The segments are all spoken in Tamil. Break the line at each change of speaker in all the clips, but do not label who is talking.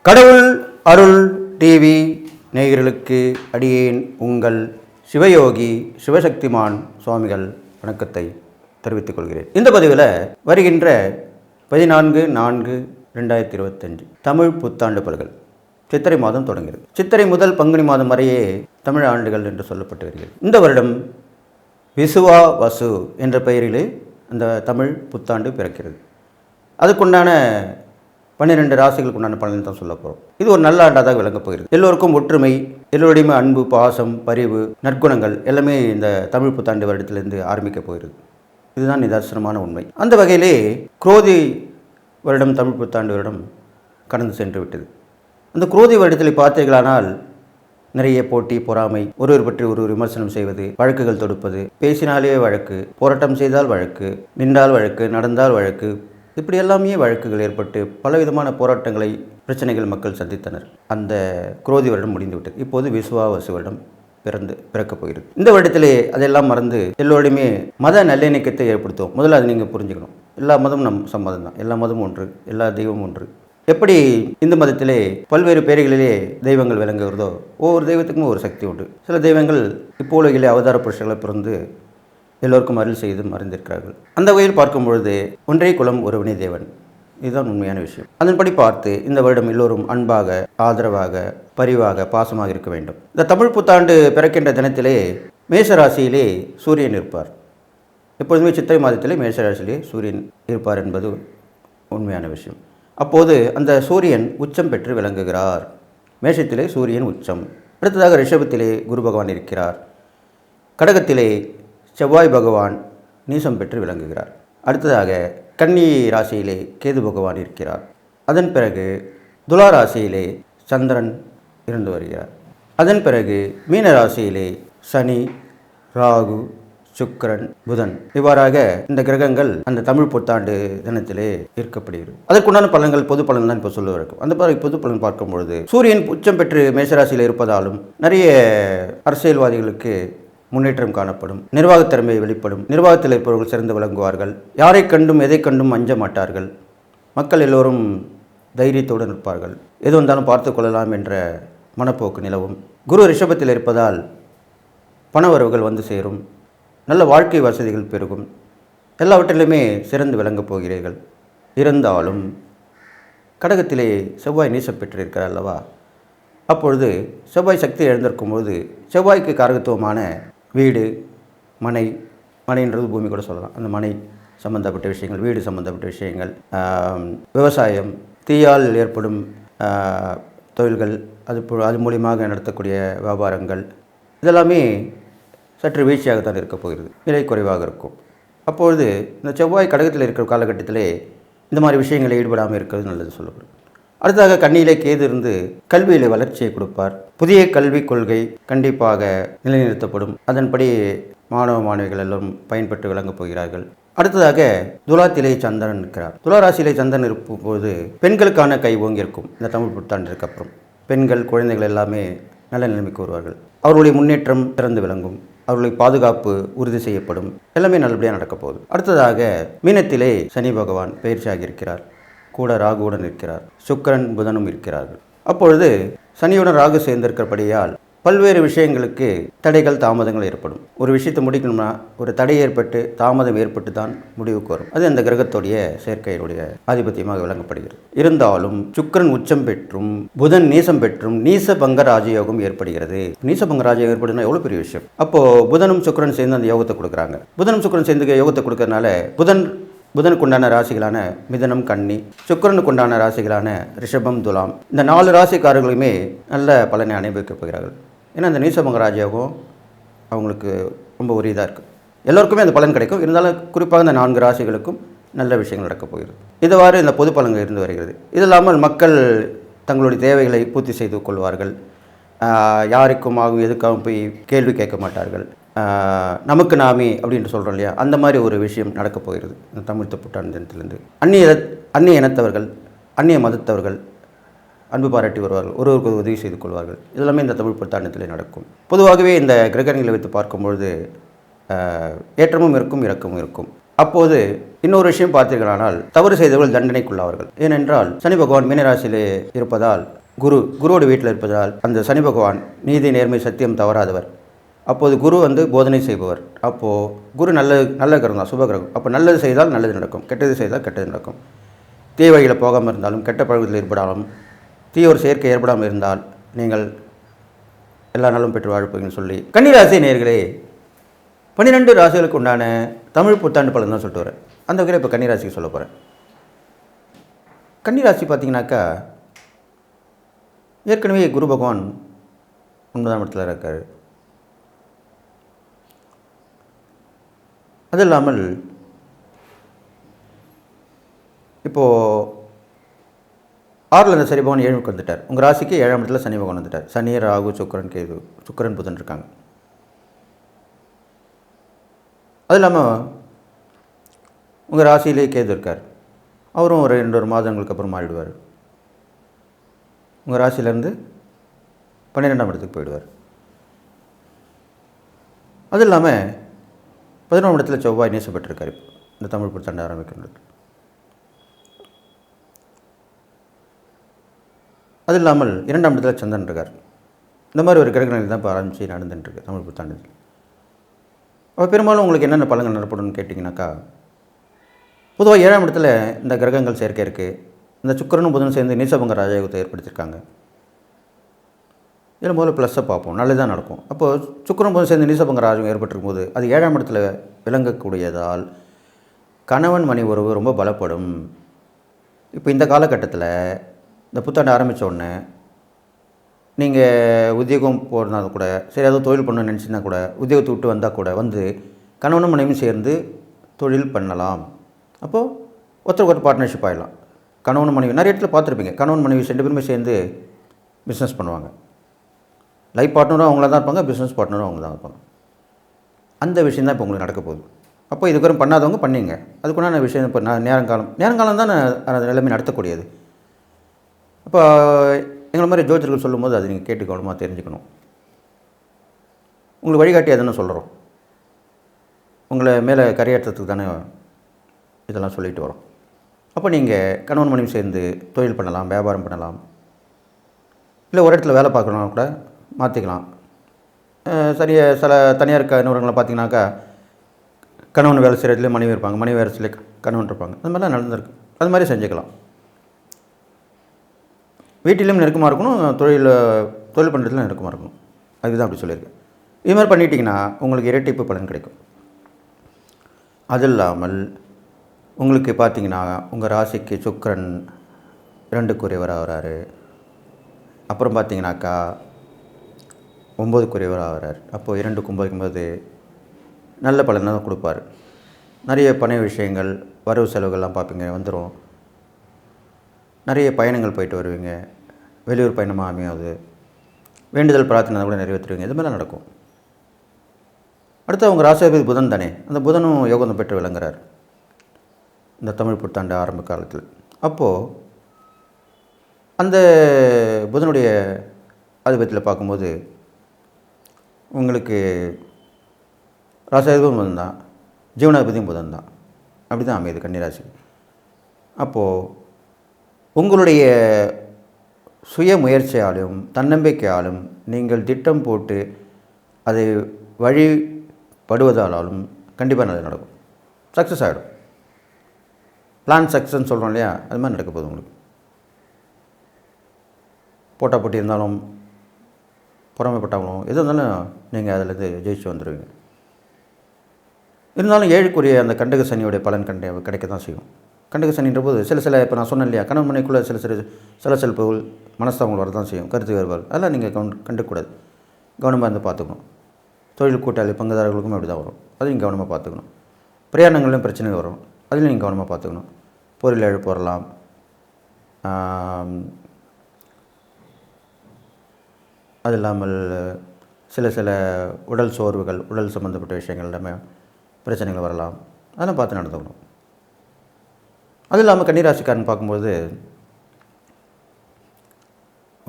கடவுள் அருள் டிவி நேயர்களுக்கு அடியேன் உங்கள் சிவயோகி சிவசக்திமான் சுவாமிகள் வணக்கத்தை தெரிவித்துக் கொள்கிறேன். இந்த பதிவில் வருகின்ற 14/4/2025 தமிழ் புத்தாண்டு பலன்கள். சித்திரை மாதம் தொடங்குகிறது. சித்திரை முதல் பங்குனி மாதம் வரையே தமிழ் ஆண்டுகள் என்று சொல்லப்பட்டு வருகிறது. இந்த வருடம் விசுவா வசு என்ற பெயரிலே அந்த தமிழ் புத்தாண்டு பிறக்கிறது. அதுக்குண்டான 12 ராசிகளுக்கு உண்டான பலன் தான் சொல்ல போகிறோம். இது ஒரு நல்ல ஆண்டாக தான் விளங்கப் போகிறது. எல்லோருக்கும் ஒற்றுமை, எல்லோருடையுமே அன்பு, பாசம், பரிவு, நற்குணங்கள் எல்லாமே இந்த தமிழ் புத்தாண்டு வருடத்திலிருந்து ஆரம்பிக்க போகிறது. இதுதான் நிதர்சனமான உண்மை. அந்த வகையிலே குரோதி வருடம் தமிழ் புத்தாண்டு வருடம் கடந்து சென்று விட்டது. அந்த குரோதி வருடத்தில் பார்த்தீர்களானால் நிறைய போட்டி, பொறாமை, ஒருவர் பற்றி ஒரு விமர்சனம் செய்வது, வழக்குகள் தொடுப்பது, பேசினாலே வழக்கு, போராட்டம் செய்தால் வழக்கு, நின்றால் வழக்கு, நடந்தால் வழக்கு, இப்படி எல்லாமே வழக்குகள் ஏற்பட்டு பலவிதமான போராட்டங்களை, பிரச்சனைகள் மக்கள் சந்தித்தனர். அந்த குரோதி வருடம் முடிந்துவிட்டது. இப்போது விசுவாவசு வருடம் பிறக்கப் போகிறது. இந்த வருடத்திலே அதெல்லாம் மறந்து எல்லோருடையுமே மத நல்லிணக்கத்தை ஏற்படுத்துவோம். முதல்ல அதை நீங்கள் புரிஞ்சுக்கணும். எல்லா மதமும் நம் சம்மதம் தான். எல்லா மதமும் ஒன்று, எல்லா தெய்வமும் ஒன்று. எப்படி இந்து மதத்திலே பல்வேறு பெயர்களிலே தெய்வங்கள் விளங்குகிறதோ, ஒவ்வொரு தெய்வத்துக்கும் ஒரு சக்தி உண்டு. சில தெய்வங்கள் இப்போ உலகிலே அவதார புருஷர்களை பிறந்து எல்லோருக்கும் அருள் செய்து மறைந்திருக்கிறார்கள். அந்த வகையில் பார்க்கும் பொழுது ஒன்றே குலம் ஒருவனே தேவன், இதுதான் உண்மையான விஷயம். அதன்படி பார்த்து இந்த வருடம் எல்லோரும் அன்பாக, ஆதரவாக, பரிவாக, பாசமாக இருக்க வேண்டும். இந்த தமிழ் புத்தாண்டு பிறக்கின்ற தினத்திலே மேஷராசியிலே சூரியன் இருப்பார். எப்பொழுதுமே சித்திரை மாதத்திலே மேஷராசியிலே சூரியன் இருப்பார் என்பது உண்மையான விஷயம். அப்போது அந்த சூரியன் உச்சம் பெற்று விளங்குகிறார். மேஷத்திலே சூரியன் உச்சம். அடுத்ததாக ரிஷபத்திலே குரு பகவான் இருக்கிறார். கடகத்திலே செவ்வாய் பகவான் நீசம் பெற்று விளங்குகிறார். அடுத்ததாக கன்னி ராசியிலே கேது பகவான் இருக்கிறார். அதன் பிறகு துலா ராசியிலே சந்திரன் இருந்து வருகிறார். அதன் பிறகு மீன ராசியிலே சனி, ராகு, சுக்கிரன், புதன், இவ்வாறாக இந்த கிரகங்கள் அந்த தமிழ் புத்தாண்டு தினத்திலே ஈர்க்கப்படுகிறது. அதற்குண்டான பலன்கள் பொது பலன் தான் இப்போ சொல்லுவதற்கு. அந்த பொது பலன் பார்க்கும் பொழுது சூரியன் உச்சம் பெற்று மேஷராசியில் இருப்பதாலும் நிறைய அரசியல்வாதிகளுக்கு முன்னேற்றம் காணப்படும். நிர்வாகத் திறமை வெளிப்படும். நிர்வாகத்தில் இருப்பவர்கள் சிறந்து விளங்குவார்கள். யாரை கண்டும் எதை கண்டும் அஞ்ச மாட்டார்கள். மக்கள் எல்லோரும் தைரியத்தோடு நிற்பார்கள். எது வந்தாலும் பார்த்து கொள்ளலாம் என்ற மனப்போக்கு நிலவும். குரு ரிஷபத்தில் இருப்பதால் பண வரவுகள் வந்து சேரும். நல்ல வாழ்க்கை வசதிகள் பெருகும். எல்லாவற்றிலுமே சிறந்து விளங்கப் போகிறீர்கள். இருந்தாலும் கடகத்திலே செவ்வாய் நீசம் பெற்றிருக்கிறார் அல்லவா? அப்பொழுது செவ்வாய் சக்தி எழுந்திருக்கும் போது செவ்வாய்க்கு காரகத்துவமான வீடு, மனைன்றது பூமி கூட சொல்லலாம். அந்த மனை சம்பந்தப்பட்ட விஷயங்கள், வீடு சம்பந்தப்பட்ட விஷயங்கள், விவசாயம், தீயால் ஏற்படும் தொழில்கள், அது மூலியமாக நடத்தக்கூடிய வியாபாரங்கள், இதெல்லாமே சற்று வீழ்ச்சியாகத்தான் இருக்கப் போகிறது. விலை குறைவாக இருக்கும். அப்பொழுது இந்த செவ்வாய் கடகத்தில் இருக்கிற காலகட்டத்திலே இந்த மாதிரி விஷயங்களில் ஈடுபடாமல் இருக்கிறது நல்லது சொல்லப்படும். அடுத்ததாக கண்ணியிலே கேது இருந்து கல்வியிலே வளர்ச்சியை கொடுப்பார். புதிய கல்விக் கொள்கை கண்டிப்பாக நிலைநிறுத்தப்படும். அதன்படி மாணவ மாணவிகள் எல்லாம் பயன்பெற்று விளங்கப் போகிறார்கள். அடுத்ததாக துலாத்திலே சந்திரன் இருக்கிறார். துளாராசியிலே சந்திரன் இருக்கும்போது பெண்களுக்கான கை ஓங்கியிருக்கும். இந்த தமிழ் புத்தாண்டிற்கு அப்புறம் பெண்கள், குழந்தைகள் எல்லாமே நல்ல நிலைமைக்கு வருவார்கள். அவர்களுடைய முன்னேற்றம் திறந்து விளங்கும். அவர்களுடைய பாதுகாப்பு உறுதி செய்யப்படும். எல்லாமே நல்லபடியாக நடக்கப் போகுது. அடுத்ததாக மீனத்திலே சனி பகவான் பயிற்சியாகி இருக்கிறார். கூட ராகுவுடன் இருக்கிறார். சுக்கிரன், புதனும் இருக்கிறார்கள். அப்பொழுது சனியுடன் ராகு சேர்ந்திருக்கிறபடியால் பல்வேறு விஷயங்களுக்கு தடைகள், தாமதங்கள் ஏற்படும். ஒரு விஷயத்தை முடிக்கணும்னா ஒரு தடை ஏற்பட்டு, தாமதம் ஏற்பட்டு தான் முடிவுக்கு வரும். அது அந்த கிரகத்துடைய சேர்க்கையினுடைய ஆதிபத்தியமாக விளங்கப்படுகிறது. இருந்தாலும் சுக்கிரன் உச்சம் பெற்றும் புதன் நீசம் பெற்றும் நீச பங்க ராஜயோகம் ஏற்படுகிறது. நீச பங்க ராஜயோகம் ஏற்படுதுன்னா எவ்வளோ பெரிய விஷயம். அப்போது புதனும் சுக்கிரன் சேர்ந்து அந்த யோகத்தை கொடுக்குறாங்க. புதனும் சுக்கிரன் சேர்ந்து யோகத்தை கொடுக்கறதுனால புதனுக்கு உண்டான ராசிகளான மிதனம், கன்னி, சுக்கிரனுக்கு உண்டான ராசிகளான ரிஷபம், துலாம், இந்த 4 ராசிக்காரர்களுமே நல்ல பலனை அனுபவிக்கப் போகிறார்கள். ஏன்னா அந்த நீசபங்க ராஜயோகம் அவங்களுக்கு ரொம்ப உரியதாக இருக்குது. எல்லோருக்குமே அந்த பலன் கிடைக்கும். இருந்தாலும் குறிப்பாக இந்த 4 ராசிகளுக்கும் நல்ல விஷயங்கள் நடக்கப் போகிறது. இதுவாறு இந்த பொது பலன்கள் இருந்து வருகிறது. இது இல்லாமல் மக்கள் தங்களுடைய தேவைகளை பூர்த்தி செய்து கொள்வார்கள். யாருக்கும் ஆகும் எதுக்காகவும் போய் கேள்வி கேட்க மாட்டார்கள். நமக்கு நாமே அப்படின்ட்டு சொல்கிறோம் இல்லையா, அந்த மாதிரி ஒரு விஷயம் நடக்கப் போகிறது இந்த தமிழ் புத்தாண்டு தினத்திலிருந்து. அந்நிய இனத்தவர்கள், அந்நிய மதத்தவர்கள் அன்பு பாராட்டி வருவார்கள். ஒருவருக்கு உதவி செய்து கொள்வார்கள். இதெல்லாமே இந்த தமிழ் புத்தாண்டத்திலே நடக்கும். பொதுவாகவே இந்த கிரகங்களை வைத்து பார்க்கும்பொழுது ஏற்றமும் இருக்கும், இறக்கமும் இருக்கும். அப்போது இன்னொரு விஷயம் பார்த்தீர்களானால் தவறு செய்தவர்கள் தண்டனைக்குள்ளாவார்கள். ஏனென்றால் சனி பகவான் மீனராசியிலே இருப்பதால், குருவோட வீட்டில் இருப்பதால், அந்த சனி பகவான் நீதி நேர்மை சத்தியம் தவறாதவர். அப்போது குரு போதனை செய்பவர். அப்போது குரு நல்ல கிரகம் தான், சுப கிரகம். அப்போ நல்லது செய்தால் நல்லது நடக்கும், கெட்டது செய்தால் கெட்டது நடக்கும். தீய வழியில் போகாமல் இருந்தாலும், கெட்ட பழக்கத்தில் ஏற்படாலும், தீய ஒரு செயற்கை ஏற்படாமல் இருந்தால் நீங்கள் எல்லா நாளும் பெற்று வாழ்ப்பீங்கன்னு சொல்லி கன்னிராசி நேயர்களே 12 ராசிகளுக்கு உண்டான தமிழ் புத்தாண்டு பலன் தான் சொல்லிட்டு வரேன். அந்த வகையில் இப்போ கன்னிராசிக்கு சொல்ல போகிறேன். கன்னிராசி பார்த்தீங்கன்னாக்கா ஏற்கனவே குரு பகவான் 9ஆம் இடத்துல இருக்கார். அது இல்லாமல் இப்போது 6ல் இருந்த சனி பகவான் 7க்கு வந்துட்டார். உங்கள் ராசிக்கு 7ஆம் இடத்துல சனி பகவான் வந்துட்டார். சனி, ராகு, சுக்கிரன் புதன் இருக்காங்க. அது இல்லாமல் உங்கள் ராசியிலே கேது இருக்கார். அவரும் ஒரு 2 மாதங்களுக்கு அப்புறம் மாறிடுவார். உங்கள் ராசியிலேருந்து 12ஆம் இடத்துக்கு போயிடுவார். அது இல்லாமல் 11ஆம் இடத்துல செவ்வாய் நேசப்பட்டிருக்கார். இப்போ இந்த தமிழ் புத்தாண்டு ஆரம்பிக்கிறது. அது இல்லாமல் 2ஆம் இடத்துல சந்திரன் இருக்கார். இந்த மாதிரி ஒரு கிரகங்கள் தான் இப்போ ஆரம்பித்து நடந்துட்டுருக்கு தமிழ் புத்தாண்டு. அப்போ பெரும்பாலும் உங்களுக்கு என்னென்ன பலன்கள் நடப்பணும்னு கேட்டிங்கனாக்கா, பொதுவாக 7ஆம் இடத்துல இந்த கிரகங்கள் சேர்க்கை இருக்குது. இந்த சுக்கிரனும் புதனும் சேர்ந்து நீசபங்க ராஜயோகத்தை ஏற்படுத்தியிருக்காங்க. இதில் முதல்ல ப்ளஸ்ஸை பார்ப்போம், நல்லதாக நடக்கும். அப்போது சுக்கிரன் புதன் சேர்ந்து நீசபங்க ராஜயோகம் ஏற்பட்டிருக்கும் போது அது 7ஆம் இடத்துல விளங்கக்கூடியதால் கணவன் மனைவி உறவு ரொம்ப பலப்படும். இப்போ இந்த காலகட்டத்தில் இந்த புத்தாண்டு ஆரம்பித்த உடனே நீங்கள் உத்தியோகம் போகிறதா கூட சரி, ஏதோ தொழில் பண்ணணும்னு நினச்சின்னா கூட உத்தியோகத்தை விட்டு வந்தால் கூட கணவனும் மனைவியும் சேர்ந்து தொழில் பண்ணலாம். அப்போது ஒருத்தருக்கு ஒரு பார்ட்னர்ஷிப் ஆகிடலாம். கணவன் மனைவி நிறைய இடத்துல பார்த்துருப்பீங்க. கணவன் மனைவி 2 பேருமே சேர்ந்து பிஸ்னஸ் பண்ணுவாங்க. லைஃப் பார்ட்னரும் அவங்கள தான் இருப்பாங்க, பிஸ்னஸ் பார்ட்னரும் அவங்க தான் இருப்பாங்க. அந்த விஷயம் தான் இப்போ உங்களுக்கு நடக்க போகுது. அப்போ இதுவரை பண்ணாதவங்க பண்ணிங்க. அதுக்குண்டான விஷயம் இப்போ நேரங்காலம் தான் அந்த நிலைமை நடத்தக்கூடியது. அப்போ எங்களை மாதிரி ஜோதிடர்கள் சொல்லும்போது அது நீங்கள் கேட்டு கவனமாக தெரிஞ்சுக்கணும். உங்களுக்கு வழிகாட்டி எதுன்னு சொல்கிறோம், உங்களை மேலே கரையேற்றத்துக்கு தானே இதெல்லாம் சொல்லிட்டு வரோம். அப்போ நீங்கள் கணவன் மனைவி சேர்ந்து தொழில் பண்ணலாம், வியாபாரம் பண்ணலாம், இல்லை ஒரு இடத்துல வேலை பார்க்கணும் கூட மாற்றிக்கலாம். சரியாக சில தனியார் நிறுவனங்களை பார்த்தீங்கன்னாக்கா கணவன் வேலை செய்கிற இடத்துல மனைவி இருப்பாங்க, மனைவி வேலை செய்ய கணவன் இருப்பாங்க. அது மாதிரிலாம் நடந்திருக்கு. அது மாதிரி செஞ்சுக்கலாம். வீட்டிலும் நெருக்கமாக இருக்கணும், தொழில் பண்ணுறதுல நெருக்கமாக இருக்கணும். அதுதான் அப்படி சொல்லியிருக்கேன். இது மாதிரி பண்ணிட்டீங்கன்னா உங்களுக்கு இரட்டிப்பு பலன் கிடைக்கும். அது இல்லாமல் உங்களுக்கு பார்த்தீங்கன்னா உங்கள் ராசிக்கு சுக்கிரன் 2க்குரியவராக வராரு. அப்புறம் பார்த்தீங்கன்னாக்கா 9க்குரியவராக வராரு. அப்போது 2க்கு 9க்கும்போது நல்ல பலனை தான் கொடுப்பார். நிறைய பண விஷயங்கள், வரவு செலவுகள்லாம் பார்ப்பீங்க, வந்துடும். நிறைய பயணங்கள் போயிட்டு வருவீங்க. வெளியூர் பயணமாக அமையாது. வேண்டுதல் பிரார்த்தனை கூட நிறைவேற்றுவீங்க. இது மாதிரிலாம் நடக்கும். அடுத்து அவங்க ராசியாதிபதி புதன் தானே, அந்த புதனும் யோகம் பெற்று விளங்குறார் இந்த தமிழ் புத்தாண்டு ஆரம்ப காலத்தில். அப்போது அந்த புதனுடைய ஆதிபத்தியில் பார்க்கும்போது உங்களுக்கு ராசியாதிபதியும் புதன் தான், ஜீவனாதிபதியும் புதன் தான். அப்படி தான் அமையுது கன்னிராசி. அப்போது உங்களுடைய சுய முயற்சியாலும் தன்னம்பிக்கையாலும் நீங்கள் திட்டம் போட்டு அதை வழிபடுவதாலும் கண்டிப்பாக நல்லது நடக்கும். சக்ஸஸ் ஆகிடும். பிளான் சக்ஸஸ்ன்னு சொல்கிறோம் இல்லையா, அது மாதிரி நடக்க போகுது. உங்களுக்கு போட்டா போட்டி இருந்தாலும் பொறாமைப்பட்டாலும் எது இருந்தாலும் நீங்கள் அதில் ஜெயிச்சு வந்துடுவீங்க. இருந்தாலும் 7க்குரிய அந்த கண்டக சனியோடைய பலன் கிடைக்க தான் செய்யும். கண்டக சனின்ற போது சில இப்போ நான் சொன்னேன் இல்லையா, கணவன் மனைக்குள்ளே சில சலசலப்புகள், மனஸ்தாபங்கள் வரதான் செய்யும், கருத்து வேறுபாடு. அதெல்லாம் நீங்கள் கண்டுக்கூடாது. கவனமாக இருந்து பார்த்துக்கணும். தொழில் கூட்டாளி பங்குதாரர்களுக்கும் அப்படி தான் வரும். அதையும் கவனமாக பார்த்துக்கணும். பிரயாணங்கள்லையும் பிரச்சனை வரும், அதிலையும் நீங்கள் கவனமாக பார்த்துக்கணும். பொருள் இழப்பு வரலாம். அது இல்லாமல் சில உடல் சோர்வுகள், உடல் சம்மந்தப்பட்ட விஷயங்கள் எல்லாமே பிரச்சனைகள் வரலாம். அதெல்லாம் பார்த்து நடந்துக்கணும். அது இல்லாமல் கன்னிராசிக்காரன் பார்க்கும்போது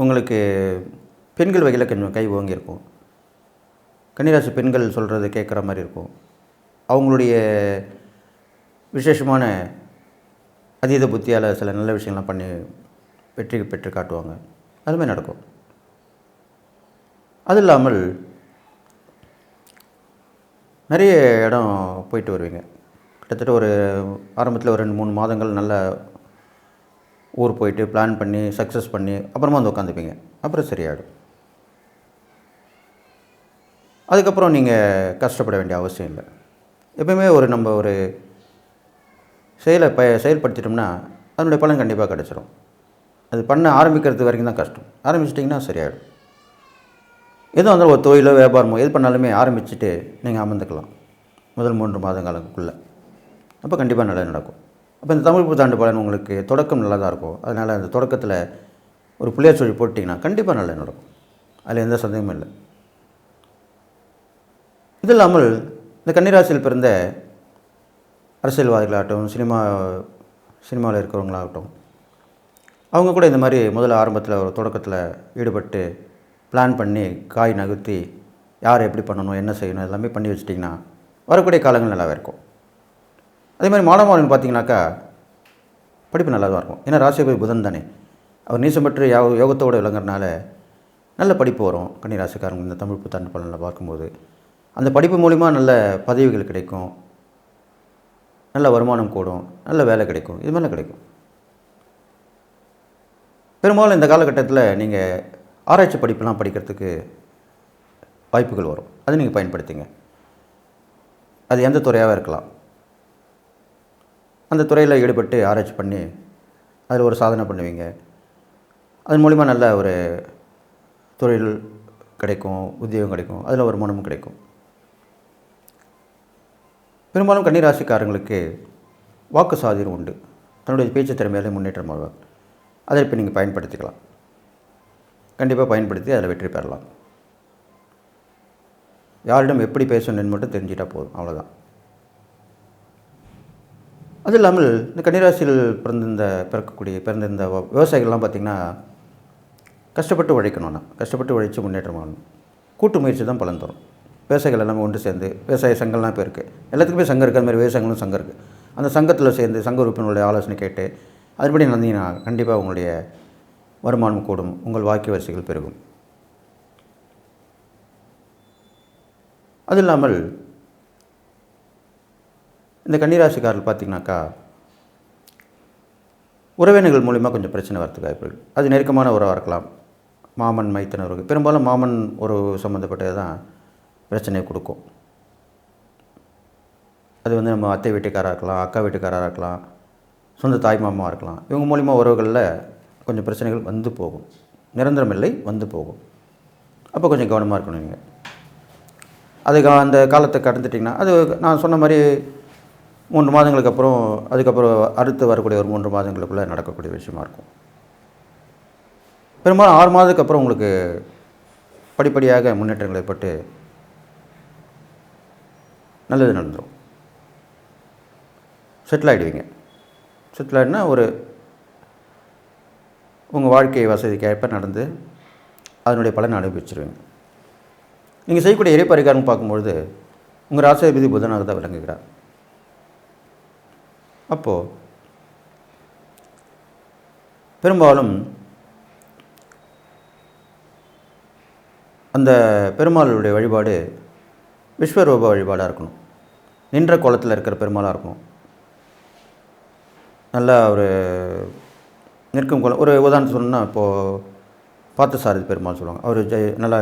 உங்களுக்கு பெண்கள் வகையில் கொஞ்சம் கை ஓங்கியிருக்கும். கன்னிராசி பெண்கள் சொல்கிறது கேட்குற மாதிரி இருக்கும். அவங்களுடைய விசேஷமான அதீத புத்தியால் சில நல்ல விஷயங்கள்லாம் பண்ணி வெற்றி பெற்று காட்டுவாங்க. அதுமாதிரி நடக்கும். அது இல்லாமல் நிறைய இடம் போயிட்டு வருவீங்க. கிட்டத்தட்ட ஒரு ஆரம்பத்தில் ஒரு 2-3 மாதங்கள் நல்ல ஊர் போயிட்டு பிளான் பண்ணி சக்ஸஸ் பண்ணி அப்புறமா வந்து உட்காந்துப்பீங்க. அப்புறம் சரியாயிடும். அதுக்கப்புறம் நீங்கள் கஷ்டப்பட வேண்டிய அவசியம் இல்லை. எப்பவுமே நம்ம ஒரு செயல்படுத்திட்டோம்னா அதனுடைய பலன் கண்டிப்பாக கிடச்சிரும். அது பண்ண ஆரம்பிக்கிறது வரைக்கும் தான் கஷ்டம். ஆரம்பிச்சிட்டிங்கன்னா சரியாயிடும். எதுவும் வந்து ஒரு தொழிலோ வியாபாரமோ எது பண்ணாலுமே ஆரம்பிச்சுட்டு நீங்கள் அமர்ந்துக்கலாம் முதல் 3 மாத காலத்துக்குள்ளே. அப்போ கண்டிப்பாக நல்லது நடக்கும். அப்போ இந்த தமிழ் புத்தாண்டு பலன் உங்களுக்கு தொடக்கம் நல்லா தான் இருக்கும். அதனால் அந்த தொடக்கத்தில் ஒரு புள்ளியார் சொல்லி போட்டிங்கன்னா கண்டிப்பாக நல்லது நடக்கும். அதில் எந்த சந்தேகமும் இல்லை. இது இல்லாமல் இந்த கன்னிராசியில் பிறந்த அரசியல்வாதிகளாகட்டும், சினிமாவில் இருக்கிறவங்களாகட்டும், அவங்க கூட இந்த மாதிரி முதல்ல ஆரம்பத்தில் ஒரு தொடக்கத்தில் ஈடுபட்டு பிளான் பண்ணி காய் நகர்த்தி யார் எப்படி பண்ணணும், என்ன செய்யணும் எல்லாமே பண்ணி வச்சிட்டிங்கன்னா வரக்கூடிய காலங்கள் நல்லாவே இருக்கும். அதே மாதிரி மாணவர்கள் பார்த்திங்கனாக்கா படிப்பு நல்லா தான் இருக்கும். ஏன்னா ராசிபதி புதன் தானே, அவர் நீசம் பெற்று யோகத்தோடு விளங்குறதுனால நல்ல படிப்பு வரும். கன்னிராசிக்காரங்க இந்த தமிழ் புத்தாண்டு பலனில் பார்க்கும்போது அந்த படிப்பு மூலிமா நல்ல பதவிகள் கிடைக்கும், நல்ல வருமானம் கூடும், நல்ல வேலை கிடைக்கும், இது மாதிரிலாம் கிடைக்கும். பெரும்பாலும் இந்த காலகட்டத்தில் நீங்கள் ஆராய்ச்சி படிப்பெலாம் படிக்கிறதுக்கு வாய்ப்புகள் வரும். அதை நீங்கள் பயன்படுத்திங்க. அது எந்த துறையாக இருக்கலாம். அந்த துறையில் ஈடுபட்டு ஆராய்ச்சி பண்ணி அதில் ஒரு சாதனை பண்ணுவீங்க. அதன் மூலிமா நல்ல ஒரு தொழில் கிடைக்கும், உத்தியோகம் கிடைக்கும், அதில் வருமானமும் கிடைக்கும். பெரும்பாலும் கன்னிராசிக்காரங்களுக்கு வாக்கு சாதுரியம் உண்டு. தன்னுடைய பேச்சு திறமையாலே முன்னேற்றம் ஆவார். அதை இப்போ நீங்கள் பயன்படுத்திக்கலாம். கண்டிப்பாக பயன்படுத்தி அதில் வெற்றி பெறலாம். யாரிடம் எப்படி பேசணுன்னு மட்டும் தெரிஞ்சிட்டால் போதும், அவ்வளோதான். அது இல்லாமல் இந்த கன்னிராசியில் பிறந்த இந்த விவசாயிகள்லாம் பார்த்திங்கன்னா கஷ்டப்பட்டு உழைக்கணும்னா கஷ்டப்பட்டு உழைச்சி முன்னேற்றம் ஆகணும். கூட்டு முயற்சி தான் பலன் தரும். விவசாயிகள் எல்லாமே ஒன்று சேர்ந்து விவசாய சங்கம்லாம் இப்போ இருக்குது. எல்லாத்துக்குமே சங்கம் இருக்குது. அது மாதிரி விவசாயங்களும் சங்கம் இருக்குது. அந்த சங்கத்தில் சேர்ந்து சங்க உறுப்பினர்களுடைய ஆலோசனை கேட்டு அதுபடி நடந்தீங்கன்னா கண்டிப்பாக உங்களுடைய வருமானம் கூடும், உங்கள் வாக்கிய வரிசைகள் பெருகும். அது இல்லாமல் இந்த கன்னிராசிக்காரர்கள் பார்த்திங்கனாக்கா உறவினர்கள் மூலிமா கொஞ்சம் பிரச்சனை வரத்துக்கு வாய்ப்பு இருக்குது. அது நெருக்கமான உறவாக இருக்கலாம். மாமன் மைத்தனர்கள் பெரும்பாலும் மாமன் உறவு சம்மந்தப்பட்டது தான் பிரச்சனையை கொடுக்கும். அது வந்து நம்ம அத்தை வீட்டுக்காராக இருக்கலாம், அக்கா வீட்டுக்காராக இருக்கலாம், சொந்த தாய் மாமாவாக இருக்கலாம். இவங்க மூலிமா உறவுகளில் கொஞ்சம் பிரச்சனைகள் வந்து போகும். நிரந்தரம் இல்லை, வந்து போகும். அப்போ கொஞ்சம் கவனமாக இருக்கணும் நீங்கள். அந்த காலத்தை கடந்துட்டிங்கன்னா அது நான் சொன்ன மாதிரி 3 மாதங்களுக்கு அப்புறம் அதுக்கப்புறம் அடுத்து வரக்கூடிய ஒரு 3 மாதங்களுக்குள்ளே நடக்கக்கூடிய விஷயமா இருக்கும். பெரும்பாலும் 6 மாதத்துக்கு அப்புறம் உங்களுக்கு படிப்படியாக முன்னேற்றங்கள் ஏற்பட்டு நல்லது நடந்துடும். செட்டில் ஆகிடுவீங்க. செட்டில் ஆகிடுனா உங்கள் வாழ்க்கை வசதிக்கு ஏற்ப நடந்து அதனுடைய பலனை அனுபவிச்சிருவீங்க. நீங்கள் செய்யக்கூடிய இறைப்பரிகாரம் பார்க்கும்பொழுது உங்கள் ராசிபதி புதனாக தான் விளங்குகிறார். அப்போது பெரும்பாலும் அந்த பெருமாளுடைய வழிபாடு விஸ்வரூப வழிபாடாக இருக்கணும். நின்ற கோலத்தில் இருக்கிற பெருமாளாக இருக்கணும். நல்லா ஒரு நிற்கும் கோலம். ஒரு உதாரணம் சொல்லணும்னா இப்போது பார்த்தசாரதி பெருமாள் சொல்லுவாங்க. அவர் நல்லா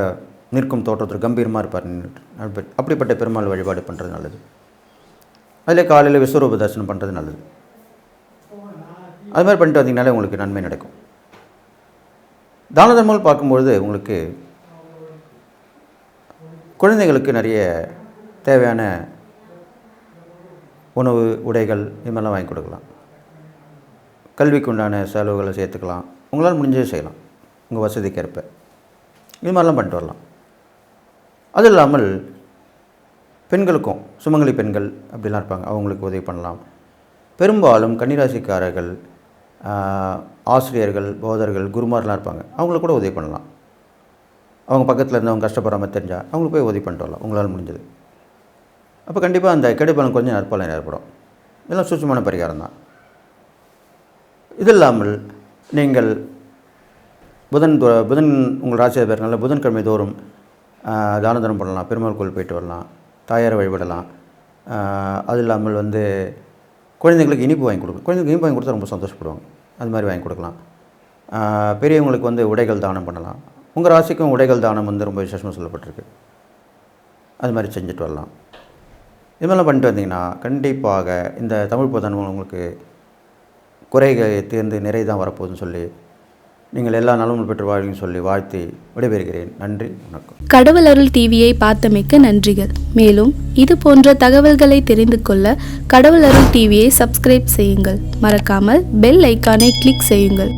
நிற்கும் தோற்றத்தில் கம்பீரமாக இருப்பார். அப்படிப்பட்ட பெருமாள் வழிபாடு பண்ணுறது நல்லது. அதில் காலையில் விஸ்வரூப தரிசனம் பண்ணுறது நல்லது. அது மாதிரி பண்ணிட்டு வந்தீங்கனாலே உங்களுக்கு நன்மை நடக்கும். தான தர்மங்கள் பார்க்கும்பொழுது உங்களுக்கு குழந்தைகளுக்கு நிறைய தேவையான உணவு, உடைகள் இது மாதிரிலாம் வாங்கி கொடுக்கலாம். கல்விக்கு உண்டான செலவுகளை சேர்த்துக்கலாம். உங்களால் முடிஞ்சதை செய்யலாம், உங்கள் வசதிக்கேற்ப. இது மாதிரிலாம் பண்ணிட்டு வரலாம். அது இல்லாமல் பெண்களுக்கும் சுமங்கலி பெண்கள் அப்படிலாம் இருப்பாங்க, அவங்களுக்கு உதவி பண்ணலாம். பெரும்பாலும் கன்னிராசிக்காரர்கள், ஆசிரியர்கள், போதர்கள், குருமாரெலாம் இருப்பாங்க, அவங்களுக்கு கூட உதவி பண்ணலாம். அவங்க பக்கத்தில் இருந்தவங்க கஷ்டப்படாமல் தெரிஞ்சால் அவங்களுக்கு போய் உதவி பண்ணிட்டு வரலாம் உங்களால் முடிஞ்சது. அப்போ கண்டிப்பாக அந்த கெடுபலன் கொஞ்சம் நற்பலன் ஏற்படும். இதெல்லாம் சூட்சமான பரிகாரம் தான். இது இல்லாமல் நீங்கள் புதன் உங்கள் ராசியாக பேருனால புதன்கிழமை தோறும் தான தர்மம் பண்ணலாம், பெருமாள் கோயில் போயிட்டு வரலாம், தாயாரை வழிபடலாம். அது இல்லாமல் குழந்தைங்களுக்கு இனிப்பு வாங்கி கொடுக்கலாம். குழந்தைங்களுக்கு இனிப்பு வாங்கி கொடுத்தா ரொம்ப சந்தோஷப்படுவாங்க. அது மாதிரி வாங்கி கொடுக்கலாம். பெரியவங்களுக்கு உடைகள் தானம் பண்ணலாம். உங்கள் ராசிக்கும் உடைகள் தானம் ரொம்ப விசேஷமாக சொல்லப்பட்டிருக்கு. அது மாதிரி செஞ்சுட்டு வரலாம். இது மாதிரிலாம் பண்ணிட்டு வந்தீங்கன்னா கண்டிப்பாக இந்த தமிழ் புத்தாண்டு உங்களுக்கு குறைகள் தீர்ந்து நிறை தான் வரப்போகுதுன்னு சொல்லி நீங்கள் எல்லா நலமும் பெற்று வாழ்வின்னு சொல்லி வாழ்த்தி விடைபெறுகிறேன். நன்றி, வணக்கம்.
கடவுள் அருள் டிவியை பார்த்தமைக்கு நன்றிகள். மேலும் இது போன்ற தகவல்களை தெரிந்து கொள்ள கடவுள் அருள் டிவியை சப்ஸ்கிரைப் செய்யுங்கள். மறக்காமல் பெல் ஐக்கானை கிளிக் செய்யுங்கள்.